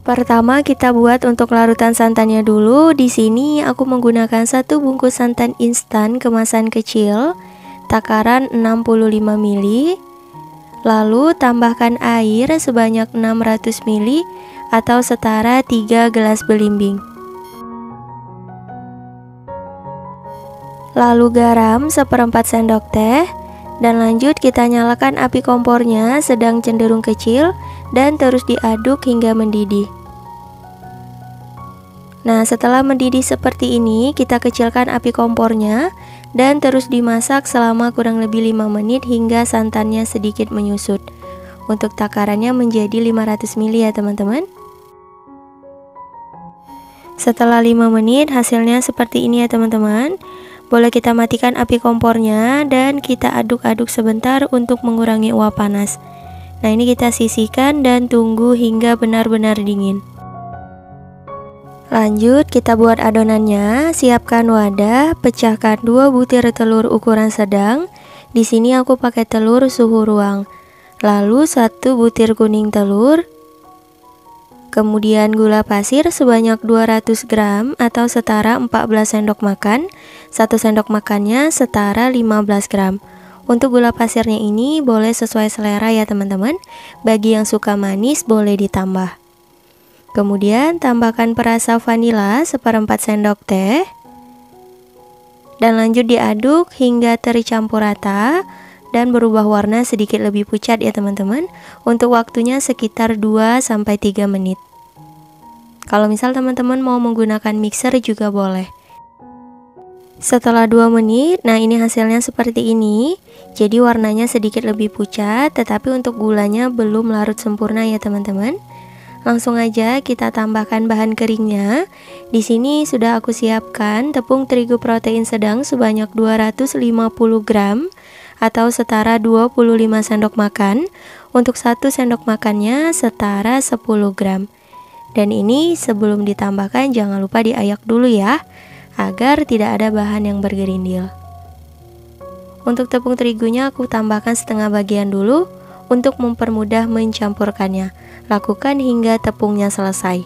Pertama kita buat untuk larutan santannya dulu. Di sini aku menggunakan 1 bungkus santan instan kemasan kecil, takaran 65 ml. Lalu tambahkan air sebanyak 600 ml atau setara 3 gelas belimbing. Lalu garam 1/4 sendok teh. Dan lanjut kita nyalakan api kompornya sedang cenderung kecil dan terus diaduk hingga mendidih. Nah, setelah mendidih seperti ini, kita kecilkan api kompornya dan terus dimasak selama kurang lebih 5 menit hingga santannya sedikit menyusut. Untuk takarannya menjadi 500 ml ya teman-teman. Setelah 5 menit hasilnya seperti ini ya teman-teman. Boleh kita matikan api kompornya dan kita aduk-aduk sebentar untuk mengurangi uap panas. Nah, ini kita sisihkan dan tunggu hingga benar-benar dingin. Lanjut kita buat adonannya. Siapkan wadah, pecahkan 2 butir telur ukuran sedang. Di sini aku pakai telur suhu ruang. Lalu 1 butir kuning telur. Kemudian gula pasir sebanyak 200 gram atau setara 14 sendok makan. 1 sendok makannya setara 15 gram. Untuk gula pasirnya ini boleh sesuai selera ya teman-teman. Bagi yang suka manis boleh ditambah. Kemudian tambahkan perasa vanila 1/4 sendok teh. Dan lanjut diaduk hingga tercampur rata dan berubah warna sedikit lebih pucat ya teman-teman. Untuk waktunya sekitar 2-3 menit. Kalau misal teman-teman mau menggunakan mixer juga boleh. Setelah 2 menit, nah ini hasilnya seperti ini. Jadi warnanya sedikit lebih pucat, tetapi untuk gulanya belum larut sempurna ya teman-teman. Langsung aja kita tambahkan bahan keringnya. Di sini sudah aku siapkan tepung terigu protein sedang sebanyak 250 gram atau setara 25 sendok makan. Untuk 1 sendok makannya setara 10 gram. Dan ini sebelum ditambahkan jangan lupa diayak dulu ya, agar tidak ada bahan yang bergerindil. Untuk tepung terigunya aku tambahkan setengah bagian dulu untuk mempermudah mencampurkannya. Lakukan hingga tepungnya selesai.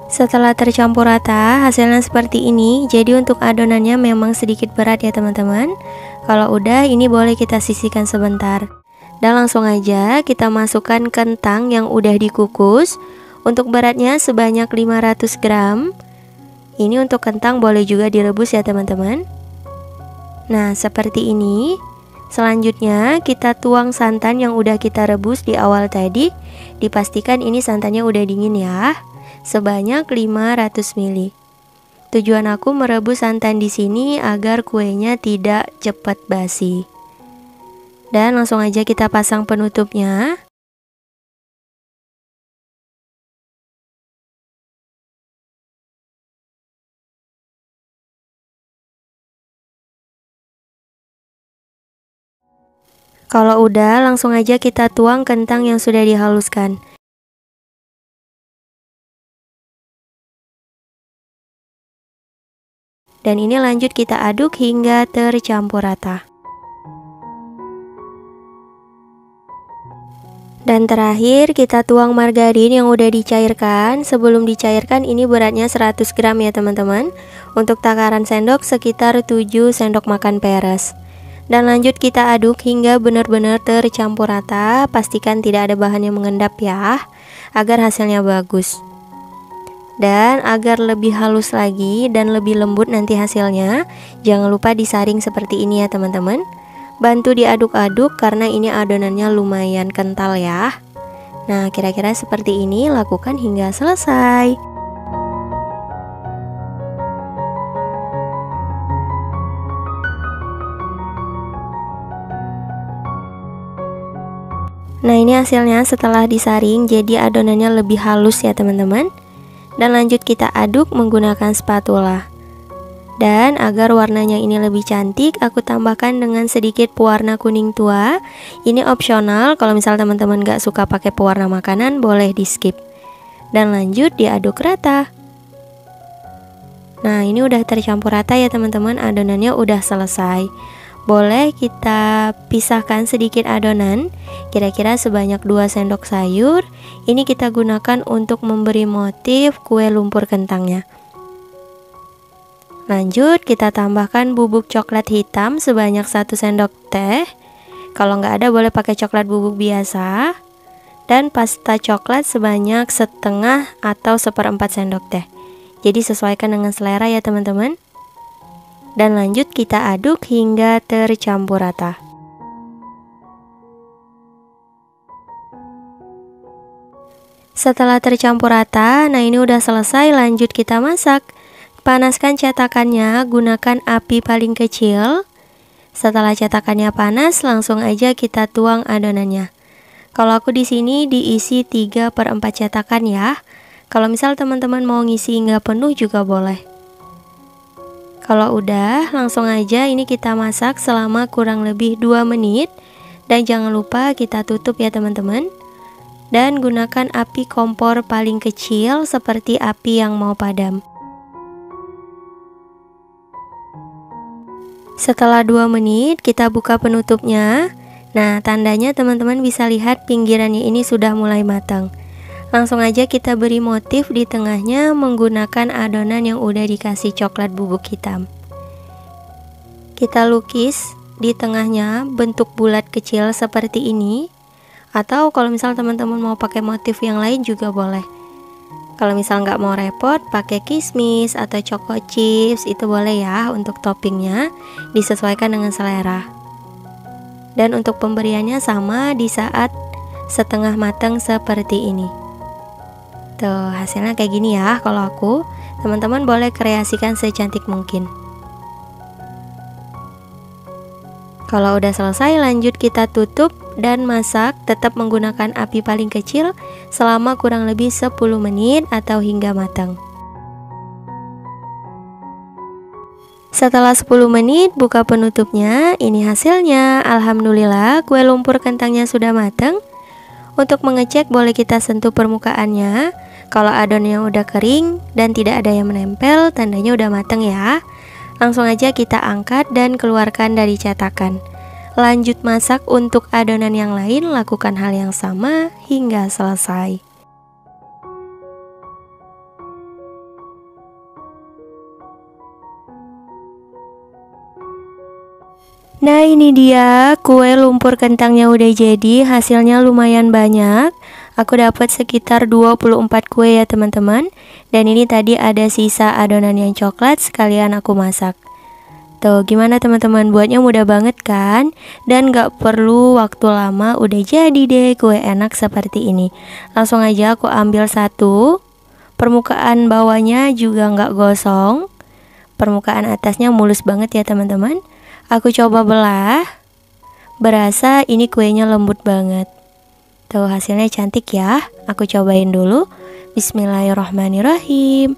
Setelah tercampur rata, hasilnya seperti ini. Jadi untuk adonannya memang sedikit berat ya teman-teman. Kalau udah, ini boleh kita sisihkan sebentar. Dan langsung aja kita masukkan kentang yang udah dikukus. Untuk beratnya sebanyak 500 gram. Ini untuk kentang boleh juga direbus ya teman-teman. Nah, seperti ini. Selanjutnya kita tuang santan yang udah kita rebus di awal tadi. Dipastikan ini santannya udah dingin ya. Sebanyak 500 ml. Tujuan aku merebus santan di sini agar kuenya tidak cepat basi. Dan langsung aja kita pasang penutupnya. Kalau udah, langsung aja kita tuang kentang yang sudah dihaluskan. Dan ini lanjut kita aduk hingga tercampur rata. Dan terakhir kita tuang margarin yang udah dicairkan. Sebelum dicairkan ini beratnya 100 gram ya teman-teman. Untuk takaran sendok sekitar 7 sendok makan peres. Dan lanjut kita aduk hingga benar-benar tercampur rata. Pastikan tidak ada bahan yang mengendap ya, agar hasilnya bagus. Dan agar lebih halus lagi dan lebih lembut nanti hasilnya, jangan lupa disaring seperti ini ya teman-teman. Bantu diaduk-aduk karena ini adonannya lumayan kental ya. Nah, kira-kira seperti ini, lakukan hingga selesai. Nah, ini hasilnya setelah disaring, jadi adonannya lebih halus ya teman-teman. Dan lanjut kita aduk menggunakan spatula. Dan agar warnanya ini lebih cantik, aku tambahkan dengan sedikit pewarna kuning tua. Ini opsional, kalau misal teman-teman gak suka pakai pewarna makanan, boleh di skip. Dan lanjut diaduk rata. Nah, ini udah tercampur rata ya teman-teman, adonannya udah selesai. Boleh kita pisahkan sedikit adonan, kira-kira sebanyak 2 sendok sayur. Ini kita gunakan untuk memberi motif kue lumpur kentangnya. Lanjut kita tambahkan bubuk coklat hitam sebanyak 1 sendok teh. Kalau nggak ada boleh pakai coklat bubuk biasa. Dan pasta coklat sebanyak setengah atau 1/4 sendok teh. Jadi sesuaikan dengan selera ya teman-teman. Dan lanjut kita aduk hingga tercampur rata. Setelah tercampur rata, nah ini udah selesai, lanjut kita masak. Panaskan cetakannya, gunakan api paling kecil. Setelah cetakannya panas, langsung aja kita tuang adonannya. Kalau aku di sini diisi 3/4 cetakan ya. Kalau misal teman-teman mau ngisi hingga penuh juga boleh. Kalau udah, langsung aja ini kita masak selama kurang lebih 2 menit. Dan jangan lupa kita tutup ya teman-teman. Dan gunakan api kompor paling kecil seperti api yang mau padam. Setelah 2 menit kita buka penutupnya. Nah, tandanya teman-teman bisa lihat pinggirannya ini sudah mulai matang. Langsung aja kita beri motif di tengahnya menggunakan adonan yang udah dikasih coklat bubuk hitam. Kita lukis di tengahnya bentuk bulat kecil seperti ini. Atau kalau misal teman-teman mau pakai motif yang lain juga boleh. Kalau misal nggak mau repot, pakai kismis atau choco chips itu boleh ya untuk toppingnya, disesuaikan dengan selera. Dan untuk pemberiannya sama di saat setengah matang seperti ini. Tuh hasilnya kayak gini ya kalau aku. Teman-teman boleh kreasikan secantik mungkin. Kalau udah selesai, lanjut kita tutup dan masak tetap menggunakan api paling kecil selama kurang lebih 10 menit atau hingga matang. Setelah 10 menit buka penutupnya, ini hasilnya. Alhamdulillah kue lumpur kentangnya sudah matang. Untuk mengecek boleh kita sentuh permukaannya. Kalau adonannya udah kering dan tidak ada yang menempel, tandanya udah matang ya. Langsung aja kita angkat dan keluarkan dari cetakan. Lanjut masak untuk adonan yang lain, lakukan hal yang sama hingga selesai. Nah ini dia kue lumpur kentangnya udah jadi, hasilnya lumayan banyak. Aku dapat sekitar 24 kue ya teman-teman. Dan ini tadi ada sisa adonan yang coklat sekalian aku masak. Tuh gimana teman-teman, buatnya mudah banget kan? Dan gak perlu waktu lama, udah jadi deh kue enak seperti ini. Langsung aja aku ambil satu. Permukaan bawahnya juga gak gosong. Permukaan atasnya mulus banget ya teman-teman. Aku coba belah. Berasa ini kuenya lembut banget. Tuh hasilnya cantik ya. Aku cobain dulu. Bismillahirrahmanirrahim.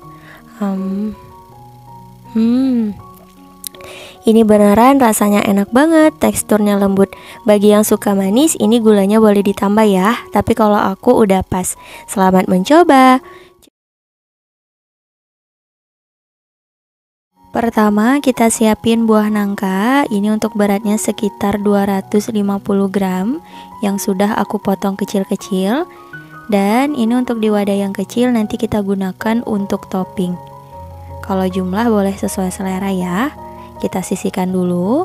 Ini beneran rasanya enak banget, teksturnya lembut. Bagi yang suka manis, ini gulanya boleh ditambah ya. Tapi kalau aku udah pas. Selamat mencoba. Pertama kita siapin buah nangka. Ini untuk beratnya sekitar 250 gram yang sudah aku potong kecil-kecil. Dan ini untuk di wadah yang kecil nanti kita gunakan untuk topping. Kalau jumlah boleh sesuai selera ya. Kita sisihkan dulu.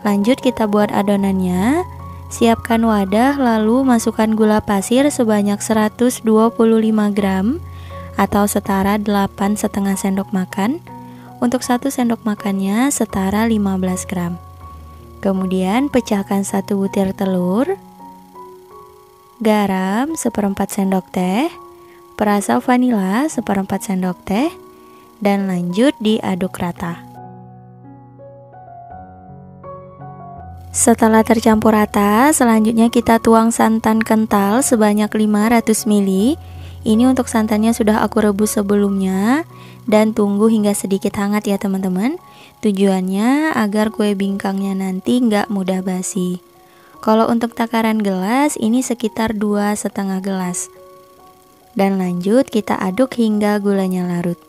Lanjut kita buat adonannya. Siapkan wadah lalu masukkan gula pasir sebanyak 125 gram atau setara 8,5 sendok makan. Untuk 1 sendok makannya setara 15 gram. Kemudian pecahkan 1 butir telur, garam 1/4 sendok teh, perasa vanila 1/4 sendok teh, dan lanjut diaduk rata. Setelah tercampur rata, selanjutnya kita tuang santan kental sebanyak 500 ml. Ini untuk santannya sudah aku rebus sebelumnya dan tunggu hingga sedikit hangat ya teman-teman. Tujuannya agar kue bingkangnya nanti nggak mudah basi. Kalau untuk takaran gelas ini sekitar 2,5 gelas. Dan lanjut kita aduk hingga gulanya larut.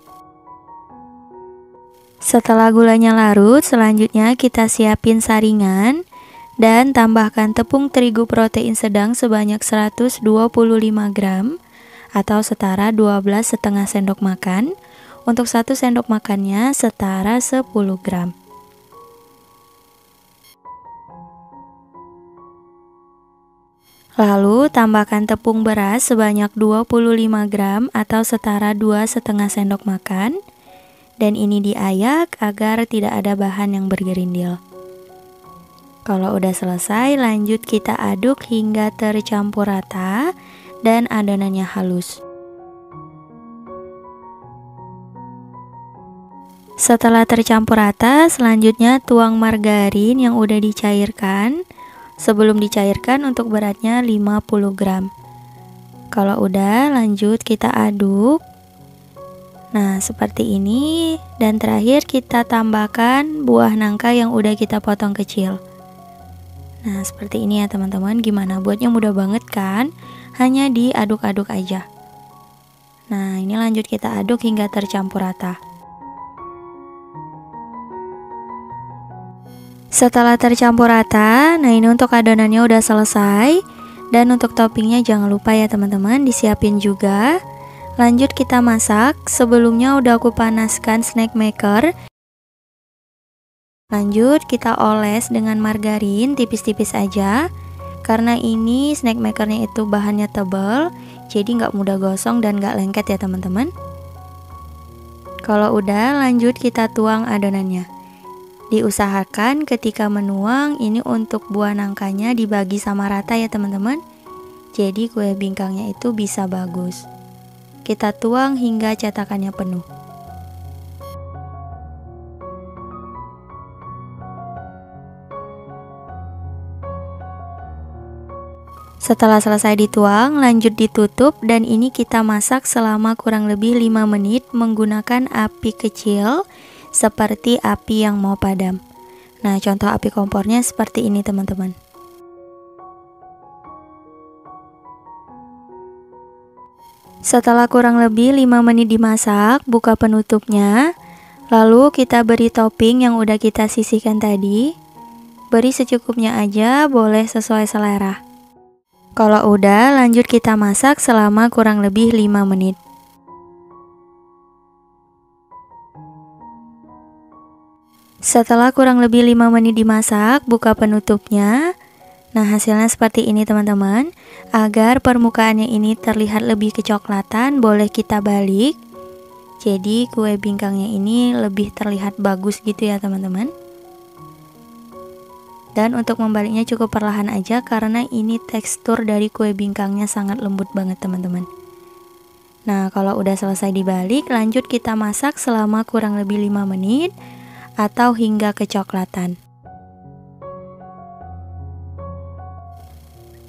Setelah gulanya larut, selanjutnya kita siapin saringan dan tambahkan tepung terigu protein sedang sebanyak 125 gram atau setara 12,5 sendok makan. Untuk 1 sendok makannya setara 10 gram. Lalu tambahkan tepung beras sebanyak 25 gram atau setara 2,5 sendok makan. Dan ini diayak agar tidak ada bahan yang bergerindil. Kalau udah selesai, lanjut kita aduk hingga tercampur rata dan adonannya halus. Setelah tercampur rata, selanjutnya tuang margarin yang udah dicairkan. Sebelum dicairkan untuk beratnya 50 gram. Kalau udah, lanjut kita aduk. Nah, seperti ini. Dan terakhir kita tambahkan buah nangka yang udah kita potong kecil. Nah, seperti ini ya teman-teman. Gimana? Buatnya mudah banget kan? Hanya diaduk-aduk aja. Nah, ini lanjut kita aduk hingga tercampur rata. Setelah tercampur rata, nah ini untuk adonannya udah selesai. Dan untuk toppingnya jangan lupa ya teman-teman, disiapin juga. Lanjut kita masak. Sebelumnya udah aku panaskan snack maker. Lanjut kita oles dengan margarin tipis-tipis aja. Karena ini snack makernya itu bahannya tebal, jadi nggak mudah gosong dan nggak lengket ya teman-teman. Kalau udah, lanjut kita tuang adonannya. Diusahakan ketika menuang ini untuk buah nangkanya dibagi sama rata ya teman-teman. Jadi kue bingkangnya itu bisa bagus. Kita tuang hingga cetakannya penuh. Setelah selesai dituang, lanjut ditutup dan ini kita masak selama kurang lebih 5 menit menggunakan api kecil seperti api yang mau padam. Nah, contoh api kompornya seperti ini teman-teman. Setelah kurang lebih 5 menit dimasak, buka penutupnya. Lalu kita beri topping yang udah kita sisihkan tadi. Beri secukupnya aja, boleh sesuai selera. Kalau udah, lanjut kita masak selama kurang lebih 5 menit. Setelah kurang lebih 5 menit dimasak, buka penutupnya. Nah, hasilnya seperti ini teman-teman. Agar permukaannya ini terlihat lebih kecoklatan, boleh kita balik. Jadi kue bingkangnya ini lebih terlihat bagus gitu ya teman-teman. Dan untuk membaliknya cukup perlahan aja karena ini tekstur dari kue bingkangnya sangat lembut banget teman-teman. Nah, kalau udah selesai dibalik, lanjut kita masak selama kurang lebih 5 menit. Atau hingga kecoklatan.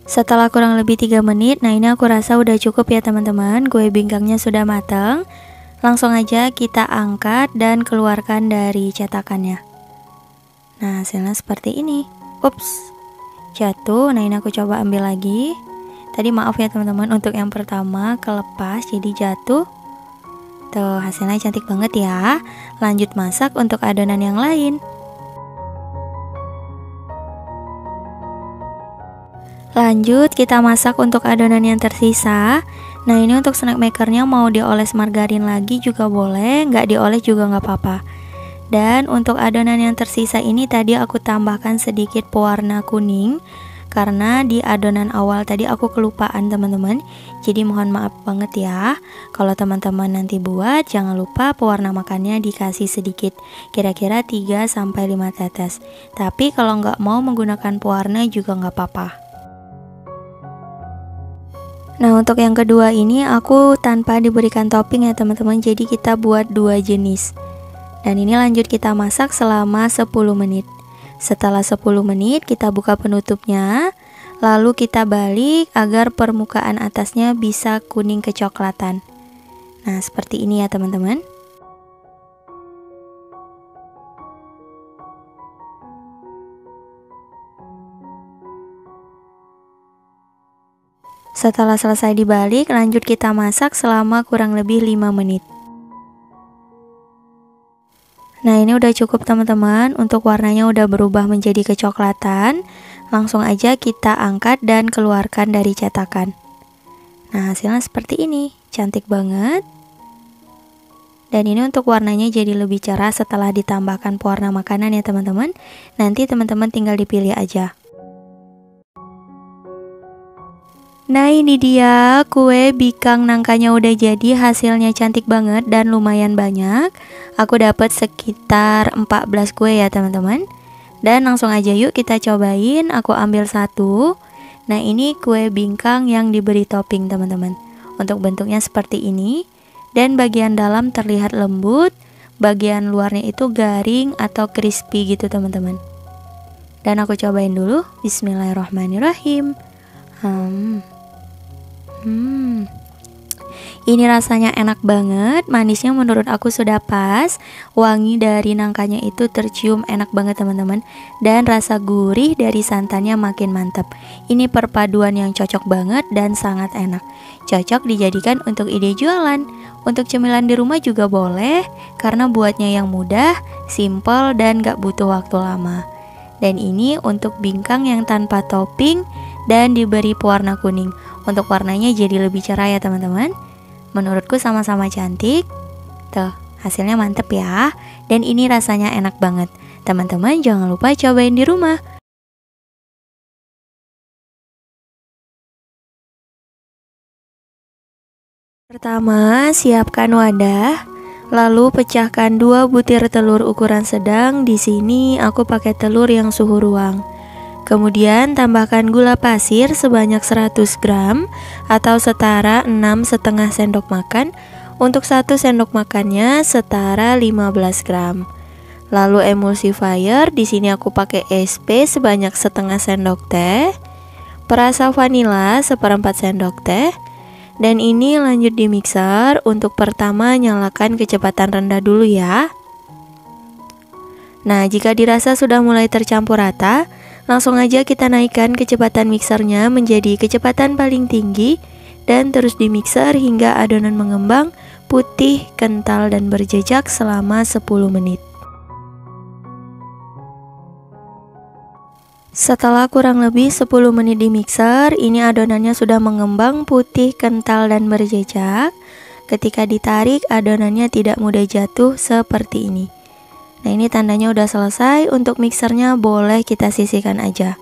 Setelah kurang lebih 3 menit, nah ini aku rasa udah cukup ya teman-teman. Kue bingkangnya sudah matang. Langsung aja kita angkat dan keluarkan dari cetakannya. Nah, hasilnya seperti ini. Ups, jatuh. Nah, ini aku coba ambil lagi. Tadi maaf ya teman-teman, untuk yang pertama kelepas jadi jatuh. Tuh, hasilnya cantik banget ya. Lanjut masak untuk adonan yang lain. Lanjut kita masak untuk adonan yang tersisa. Nah, ini untuk snack makernya mau dioles margarin lagi juga boleh, nggak dioles juga nggak apa-apa. Dan untuk adonan yang tersisa ini tadi aku tambahkan sedikit pewarna kuning. Karena di adonan awal tadi aku kelupaan teman-teman. Jadi mohon maaf banget ya. Kalau teman-teman nanti buat, jangan lupa pewarna makannya dikasih sedikit. Kira-kira 3-5 tetes. Tapi kalau nggak mau menggunakan pewarna juga nggak apa-apa. Nah, untuk yang kedua ini aku tanpa diberikan topping ya teman-teman. Jadi kita buat 2 jenis. Dan ini lanjut kita masak selama 10 menit. Setelah 10 menit kita buka penutupnya. Lalu kita balik agar permukaan atasnya bisa kuning kecoklatan. Nah, seperti ini ya teman-teman. Setelah selesai dibalik, lanjut kita masak selama kurang lebih 5 menit. Nah, ini udah cukup teman-teman. Untuk warnanya udah berubah menjadi kecoklatan. Langsung aja kita angkat dan keluarkan dari cetakan. Nah, hasilnya seperti ini. Cantik banget. Dan ini untuk warnanya jadi lebih cerah setelah ditambahkan pewarna makanan ya teman-teman. Nanti teman-teman tinggal dipilih aja. Nah, ini dia kue bikang nangkanya udah jadi, hasilnya cantik banget dan lumayan banyak. Aku dapat sekitar 14 kue ya teman-teman. Dan langsung aja yuk kita cobain, aku ambil satu. Nah, ini kue bingkang yang diberi topping teman-teman. Untuk bentuknya seperti ini. Dan bagian dalam terlihat lembut, bagian luarnya itu garing atau crispy gitu teman-teman. Dan aku cobain dulu, bismillahirrahmanirrahim. Ini rasanya enak banget, manisnya menurut aku sudah pas, wangi dari nangkanya itu tercium enak banget teman-teman, dan rasa gurih dari santannya makin mantap. Ini perpaduan yang cocok banget dan sangat enak, cocok dijadikan untuk ide jualan. Untuk cemilan di rumah juga boleh, karena buatnya yang mudah, simple, dan gak butuh waktu lama. Dan ini untuk bingkang yang tanpa topping dan diberi pewarna kuning. Untuk warnanya jadi lebih cerah ya teman-teman. Menurutku sama-sama cantik. Tuh, hasilnya mantep ya. Dan ini rasanya enak banget. Teman-teman jangan lupa cobain di rumah. Pertama, siapkan wadah. Lalu pecahkan 2 butir telur ukuran sedang. Di sini aku pakai telur yang suhu ruang. Kemudian tambahkan gula pasir sebanyak 100 gram atau setara 6,5 sendok makan. Untuk 1 sendok makannya setara 15 gram. Lalu emulsifier, di sini aku pakai SP sebanyak setengah sendok teh. Perasa vanila 1/4 sendok teh. Dan ini lanjut di mixer. Untuk pertama nyalakan kecepatan rendah dulu ya. Nah, jika dirasa sudah mulai tercampur rata, langsung aja kita naikkan kecepatan mixernya menjadi kecepatan paling tinggi dan terus di mixer hingga adonan mengembang, putih, kental, dan berjejak selama 10 menit. Setelah kurang lebih 10 menit di mixer, ini adonannya sudah mengembang, putih, kental, dan berjejak. Ketika ditarik, adonannya tidak mudah jatuh seperti ini. Nah, ini tandanya udah selesai. Untuk mixernya boleh kita sisihkan aja.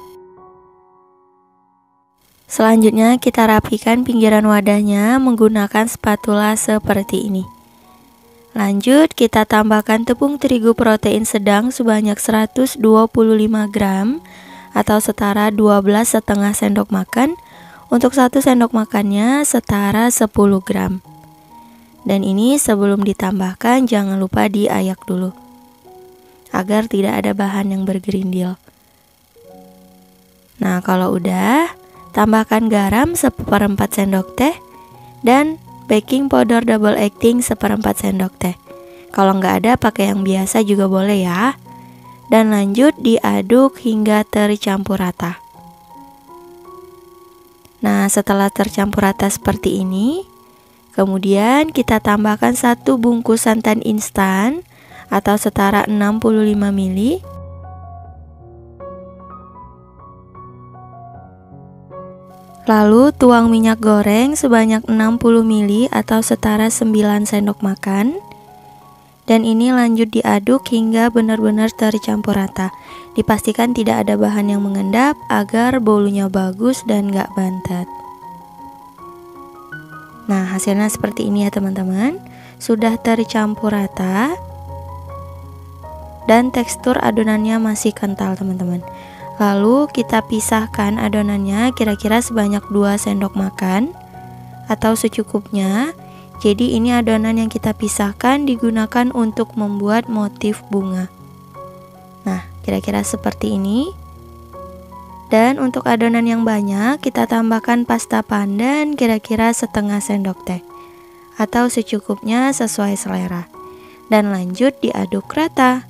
Selanjutnya kita rapikan pinggiran wadahnya menggunakan spatula seperti ini. Lanjut kita tambahkan tepung terigu protein sedang sebanyak 125 gram atau setara 12,5 sendok makan. Untuk 1 sendok makannya setara 10 gram. Dan ini sebelum ditambahkan jangan lupa diayak dulu, agar tidak ada bahan yang bergerindil. Nah, kalau udah, tambahkan garam 1/4 sendok teh dan baking powder double acting 1/4 sendok teh. Kalau nggak ada, pakai yang biasa juga boleh ya. Dan lanjut diaduk hingga tercampur rata. Nah, setelah tercampur rata seperti ini, kemudian kita tambahkan 1 bungkus santan instan atau setara 65 ml. Lalu tuang minyak goreng sebanyak 60 ml atau setara 9 sendok makan. Dan ini lanjut diaduk hingga benar-benar tercampur rata. Dipastikan tidak ada bahan yang mengendap agar bolunya bagus dan gak bantet. Nah, hasilnya seperti ini ya teman-teman. Sudah tercampur rata. Dan tekstur adonannya masih kental teman-teman. Lalu kita pisahkan adonannya kira-kira sebanyak 2 sendok makan atau secukupnya. Jadi ini adonan yang kita pisahkan digunakan untuk membuat motif bunga. Nah, kira-kira seperti ini. Dan untuk adonan yang banyak kita tambahkan pasta pandan kira-kira setengah sendok teh atau secukupnya sesuai selera. Dan lanjut diaduk rata.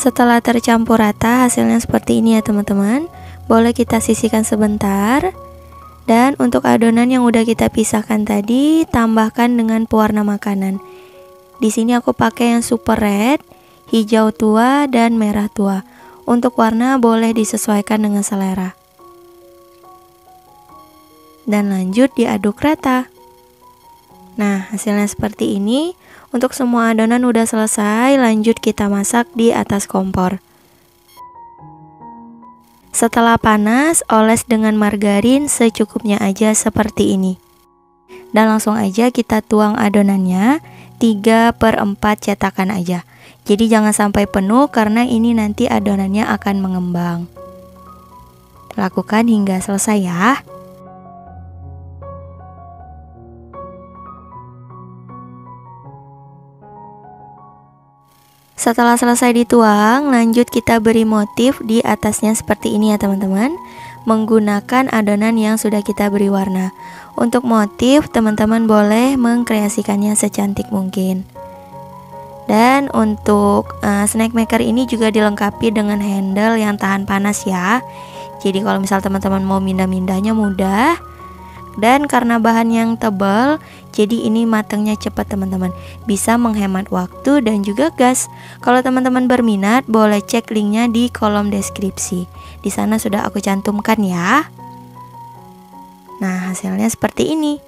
Setelah tercampur rata, hasilnya seperti ini ya teman-teman. Boleh kita sisihkan sebentar. Dan untuk adonan yang udah kita pisahkan tadi, tambahkan dengan pewarna makanan. Di sini aku pakai yang super red, hijau tua, dan merah tua. Untuk warna boleh disesuaikan dengan selera. Dan lanjut diaduk rata. Nah, hasilnya seperti ini. Untuk semua adonan udah selesai, lanjut kita masak di atas kompor. Setelah panas, oles dengan margarin secukupnya aja seperti ini. Dan langsung aja kita tuang adonannya, 3/4 cetakan aja. Jadi jangan sampai penuh karena ini nanti adonannya akan mengembang. Lakukan hingga selesai ya. Setelah selesai dituang, lanjut kita beri motif di atasnya seperti ini ya teman-teman, menggunakan adonan yang sudah kita beri warna. Untuk motif, teman-teman boleh mengkreasikannya secantik mungkin. Dan untuk snack maker ini juga dilengkapi dengan handle yang tahan panas ya. Jadi kalau misal teman-teman mau mindah-mindahnya mudah. Dan karena bahan yang tebal, jadi ini matangnya cepat teman-teman. Bisa menghemat waktu dan juga gas. Kalau teman-teman berminat, boleh cek linknya di kolom deskripsi. Di sana sudah aku cantumkan ya. Nah, hasilnya seperti ini.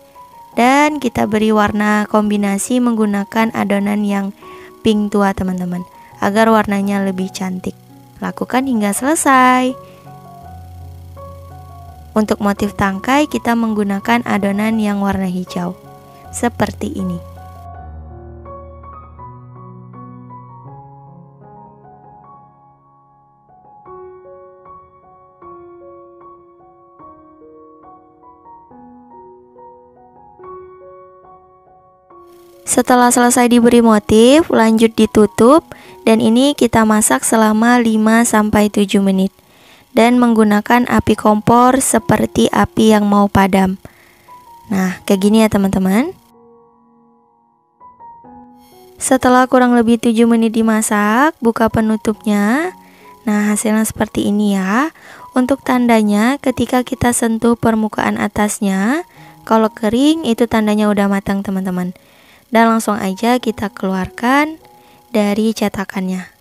Dan kita beri warna kombinasi menggunakan adonan yang pink tua teman-teman, agar warnanya lebih cantik. Lakukan hingga selesai. Untuk motif tangkai kita menggunakan adonan yang warna hijau seperti ini. Setelah selesai diberi motif, lanjut ditutup dan ini kita masak selama 5-7 menit. Dan menggunakan api kompor seperti api yang mau padam. Nah, kayak gini ya teman-teman. Setelah kurang lebih 7 menit dimasak, buka penutupnya. Nah, hasilnya seperti ini ya. Untuk tandanya, ketika kita sentuh permukaan atasnya, kalau kering itu tandanya udah matang teman-teman. Dan langsung aja kita keluarkan dari cetakannya.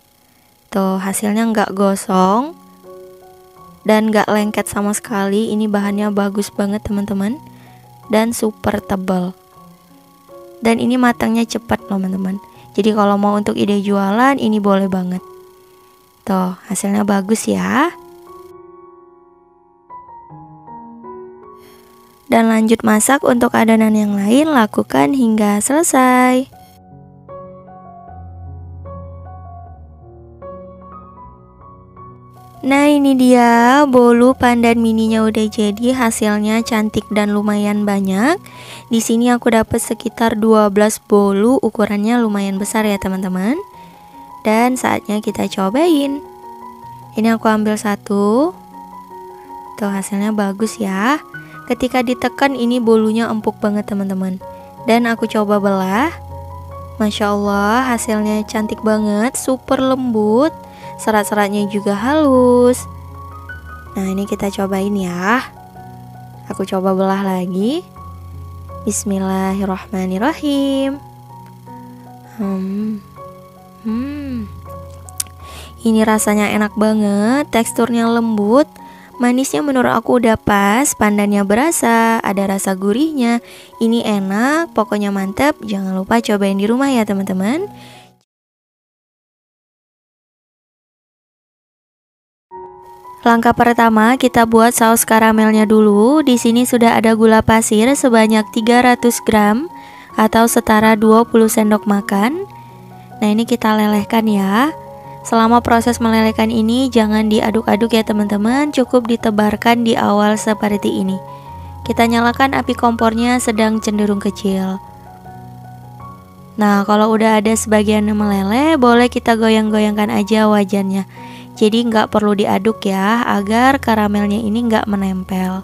Tuh, hasilnya nggak gosong dan gak lengket sama sekali. Ini bahannya bagus banget teman-teman, dan super tebal. Dan ini matangnya cepat teman-teman. Jadi kalau mau untuk ide jualan, ini boleh banget. Tuh, hasilnya bagus ya. Dan lanjut masak untuk adonan yang lain, lakukan hingga selesai. Nah, ini dia bolu pandan mininya udah jadi, hasilnya cantik dan lumayan banyak. Di sini aku dapat sekitar 12 bolu, ukurannya lumayan besar ya teman-teman. Dan saatnya kita cobain. Ini aku ambil satu. Tuh, hasilnya bagus ya. Ketika ditekan ini bolunya empuk banget teman-teman. Dan aku coba belah. Masya Allah, hasilnya cantik banget, super lembut. Serat-seratnya juga halus. Nah, ini kita cobain ya. Aku coba belah lagi. Bismillahirrahmanirrahim. Ini rasanya enak banget, teksturnya lembut. Manisnya menurut aku udah pas, pandannya berasa, ada rasa gurihnya. Ini enak, pokoknya mantep. Jangan lupa cobain di rumah ya teman-teman. Langkah pertama, kita buat saus karamelnya dulu. Di sini sudah ada gula pasir sebanyak 300 gram atau setara 20 sendok makan. Nah, ini kita lelehkan ya. Selama proses melelehkan ini jangan diaduk-aduk ya teman-teman, cukup ditebarkan di awal seperti ini. Kita nyalakan api kompornya sedang cenderung kecil. Nah, kalau udah ada sebagian yang meleleh, boleh kita goyang-goyangkan aja wajannya. Jadi nggak perlu diaduk ya, agar karamelnya ini nggak menempel.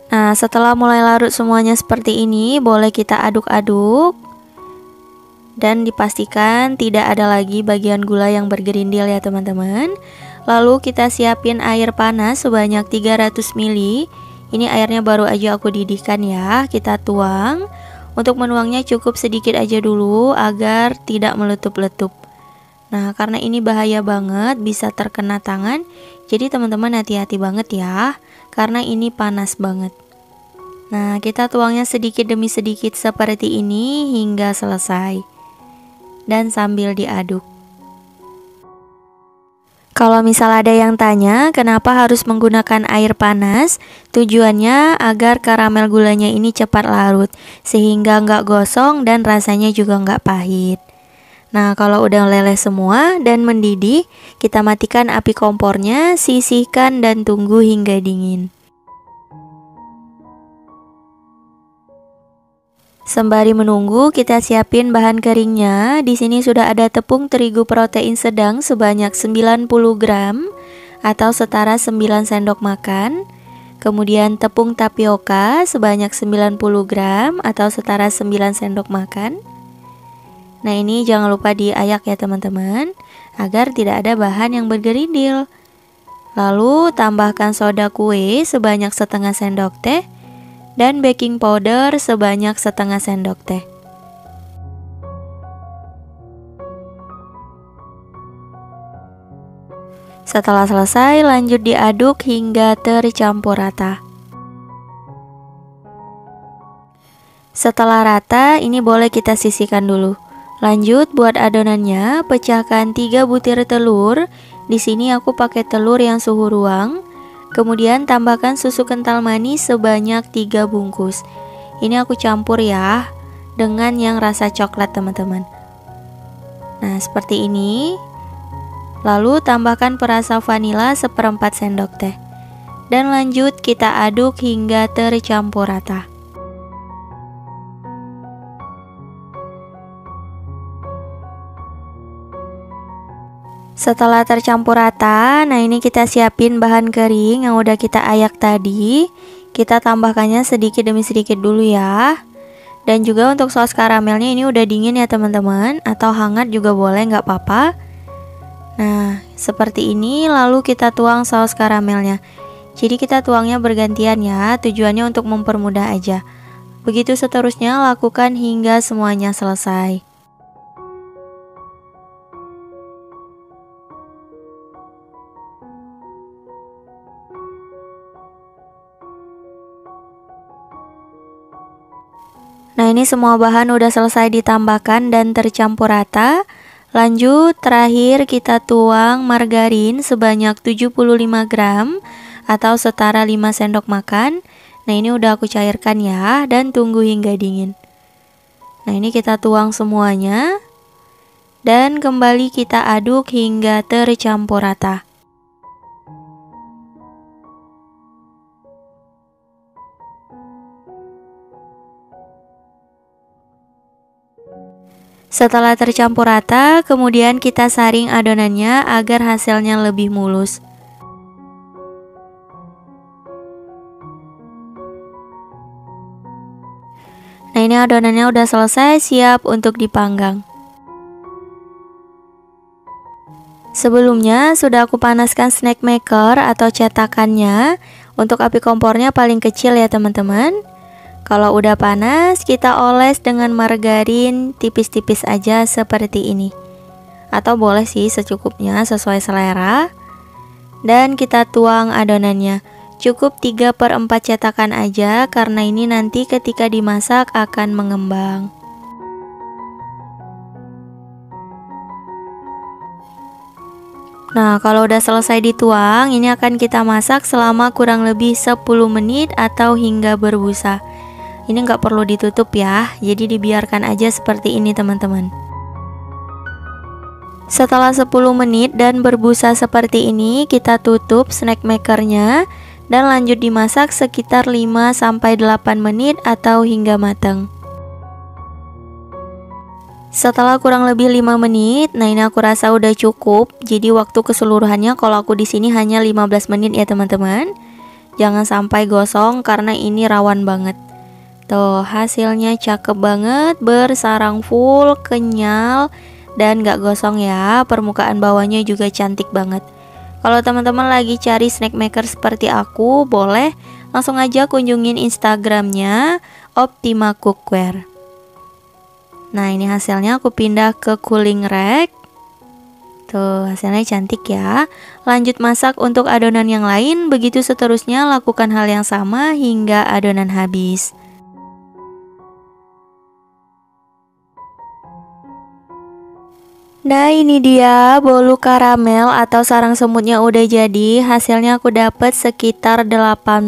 Nah, setelah mulai larut semuanya seperti ini, boleh kita aduk-aduk. Dan dipastikan tidak ada lagi bagian gula yang bergerindil ya teman-teman. Lalu kita siapin air panas sebanyak 300 ml. Ini airnya baru aja aku didihkan ya. Kita tuang. Untuk menuangnya cukup sedikit aja dulu agar tidak meletup-letup. Nah, karena ini bahaya banget, bisa terkena tangan. Jadi teman-teman hati-hati banget ya, karena ini panas banget. Nah, kita tuangnya sedikit demi sedikit seperti ini hingga selesai. Dan sambil diaduk. Kalau misal ada yang tanya kenapa harus menggunakan air panas, tujuannya agar karamel gulanya ini cepat larut, sehingga nggak gosong dan rasanya juga nggak pahit. Nah, kalau udah meleleh semua dan mendidih, kita matikan api kompornya, sisihkan dan tunggu hingga dingin. Sembari menunggu, kita siapin bahan keringnya. Di sini sudah ada tepung terigu protein sedang sebanyak 90 gram atau setara 9 sendok makan. Kemudian tepung tapioka sebanyak 90 gram atau setara 9 sendok makan. Nah, ini jangan lupa diayak ya teman-teman, agar tidak ada bahan yang bergerindil. Lalu tambahkan soda kue sebanyak setengah sendok teh. Dan baking powder sebanyak setengah sendok teh. Setelah selesai, lanjut diaduk hingga tercampur rata. Setelah rata, ini boleh kita sisihkan dulu. Lanjut buat adonannya, pecahkan 3 butir telur. Di sini aku pakai telur yang suhu ruang. Kemudian tambahkan susu kental manis sebanyak 3 bungkus. Ini aku campur ya dengan yang rasa coklat teman-teman. Nah, seperti ini. Lalu tambahkan perasa vanila 1/4 sendok teh. Dan lanjut kita aduk hingga tercampur rata. Setelah tercampur rata, nah ini kita siapin bahan kering yang udah kita ayak tadi. Kita tambahkannya sedikit demi sedikit dulu ya. Dan juga untuk saus karamelnya ini udah dingin ya teman-teman, atau hangat juga boleh, nggak apa-apa. Nah, seperti ini, lalu kita tuang saus karamelnya. Jadi kita tuangnya bergantian ya, tujuannya untuk mempermudah aja. Begitu seterusnya, lakukan hingga semuanya selesai. Nah, ini semua bahan udah selesai ditambahkan dan tercampur rata. Lanjut, terakhir kita tuang margarin sebanyak 75 gram atau setara 5 sendok makan. Nah, ini udah aku cairkan ya, dan tunggu hingga dingin. Nah, ini kita tuang semuanya dan kembali kita aduk hingga tercampur rata. Setelah tercampur rata, kemudian kita saring adonannya agar hasilnya lebih mulus. Nah, ini adonannya udah selesai, siap untuk dipanggang. Sebelumnya sudah aku panaskan snack maker atau cetakannya. Untuk api kompornya paling kecil ya teman-teman. Kalau udah panas, kita oles dengan margarin tipis-tipis aja seperti ini. Atau boleh sih secukupnya sesuai selera. Dan kita tuang adonannya. Cukup 3/4 cetakan aja karena ini nanti ketika dimasak akan mengembang. Nah, kalau udah selesai dituang, ini akan kita masak selama kurang lebih 10 menit atau hingga berbusa. Ini nggak perlu ditutup ya, jadi dibiarkan aja seperti ini teman-teman. Setelah 10 menit dan berbusa seperti ini, kita tutup snack makernya dan lanjut dimasak sekitar 5-8 menit atau hingga matang. Setelah kurang lebih 5 menit, nah ini aku rasa udah cukup. Jadi waktu keseluruhannya kalau aku di sini hanya 15 menit ya teman-teman. Jangan sampai gosong karena ini rawan banget. Tuh, hasilnya cakep banget, bersarang full, kenyal, dan gak gosong ya. Permukaan bawahnya juga cantik banget. Kalau teman-teman lagi cari snack maker seperti aku, boleh langsung aja kunjungin Instagramnya Optima Cookware. Nah, ini hasilnya aku pindah ke cooling rack. Tuh, hasilnya cantik ya. Lanjut masak untuk adonan yang lain, begitu seterusnya lakukan hal yang sama hingga adonan habis. Nah, ini dia bolu karamel atau sarang semutnya udah jadi. Hasilnya aku dapat sekitar 18.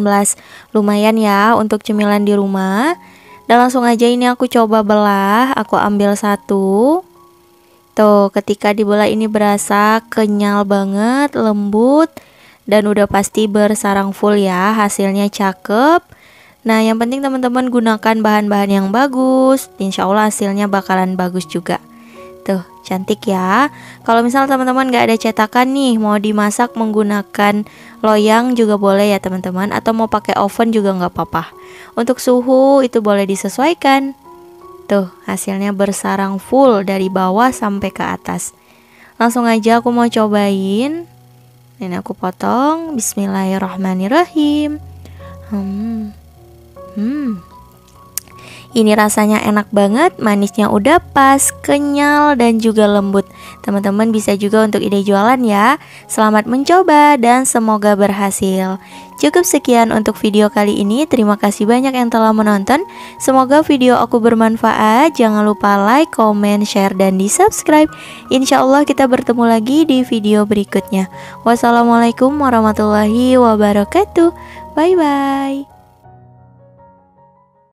Lumayan ya untuk cemilan di rumah. Dan langsung aja ini aku coba belah. Aku ambil satu. Tuh, ketika dibelah ini berasa kenyal banget, lembut, dan udah pasti bersarang full ya. Hasilnya cakep. Nah, yang penting teman-teman gunakan bahan-bahan yang bagus. Insya Allah hasilnya bakalan bagus juga. Tuh, cantik ya. Kalau misal teman-teman gak ada cetakan nih, mau dimasak menggunakan loyang juga boleh ya teman-teman, atau mau pakai oven juga nggak apa-apa. Untuk suhu itu boleh disesuaikan. Tuh, hasilnya bersarang full dari bawah sampai ke atas. Langsung aja aku mau cobain. Ini aku potong. Bismillahirrahmanirrahim. Ini rasanya enak banget, manisnya udah pas, kenyal, dan juga lembut. Teman-teman bisa juga untuk ide jualan ya. Selamat mencoba dan semoga berhasil. Cukup sekian untuk video kali ini. Terima kasih banyak yang telah menonton. Semoga video aku bermanfaat. Jangan lupa like, comment, share, dan di subscribe. Insya Allah kita bertemu lagi di video berikutnya. Wassalamualaikum warahmatullahi wabarakatuh. Bye bye.